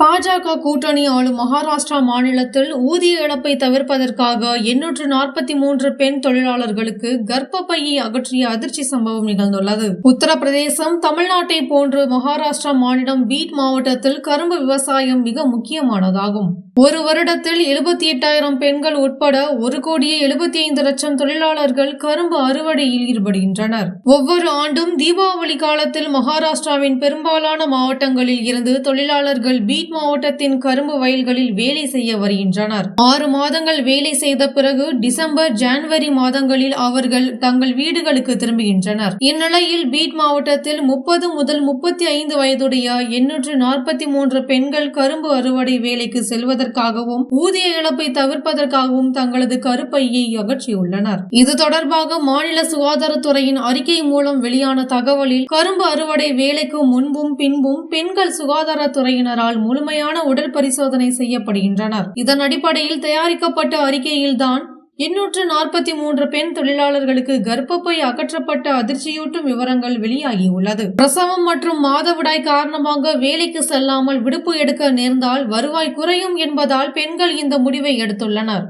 பாஜக கூட்டணி ஆளும் மகாராஷ்டிரா மாநிலத்தில் ஊதிய இழப்பை தவிர்ப்பதற்காக 843 பெண் தொழிலாளர்களுக்கு கர்ப்பப்பையை அகற்றிய அதிர்ச்சி சம்பவம் நிகழ்ந்துள்ளது. உத்தரப்பிரதேசம், தமிழ்நாட்டை போன்று மகாராஷ்டிரா மாநிலம் பீட் மாவட்டத்தில் கரும்பு விவசாயம் மிக முக்கியமானதாகும். ஒரு வருடத்தில் 78,000 பெண்கள் உட்பட 1,75,00,000 தொழிலாளர்கள் கரும்பு அறுவடையில் ஈடுபடுகின்றனர். ஒவ்வொரு ஆண்டும் தீபாவளி காலத்தில் மகாராஷ்டிராவின் பெரும்பாலான மாவட்டங்களில் இருந்து தொழிலாளர்கள் பீட் மாவட்டத்தின் கரும்பு வயல்களில் வேலை செய்ய வருகின்றனர். 6 மாதங்கள் வேலை செய்த பிறகு டிசம்பர், ஜனவரி மாதங்களில் அவர்கள் தங்கள் வீடுகளுக்கு திரும்புகின்றனர். இந்நிலையில் பீட் மாவட்டத்தில் 30 முதல் 35 வயதுடைய 843 பெண்கள் கரும்பு அறுவடை வேலைக்கு செல்வதற்காகவும் ஊதிய இழப்பை தவிர்ப்பதற்காகவும் தங்களது கருப்பையை அகற்றியுள்ளனர். இது தொடர்பாக மாநில சுகாதாரத்துறையின் அறிக்கை மூலம் வெளியான தகவலில், கரும்பு அறுவடை வேலைக்கு முன்பும் பின்பும் பெண்கள் சுகாதாரத்துறையினரால் முழுமையான உடல் பரிசோதனை செய்யப்படுகின்றனர். இதன் அடிப்படையில் தயாரிக்கப்பட்ட அறிக்கையில்தான் 843 பெண் தொழிலாளர்களுக்கு கர்ப்பப்பை அகற்றப்பட்ட அதிர்ச்சியூட்டும் விவரங்கள் வெளியாகியுள்ளது. பிரசவம் மற்றும் மாதவிடாய் காரணமாக வேலைக்கு செல்லாமல் விடுப்பு எடுக்க நேர்ந்தால் வருவாய் குறையும் என்பதால் பெண்கள் இந்த முடிவை எடுத்துள்ளனர்.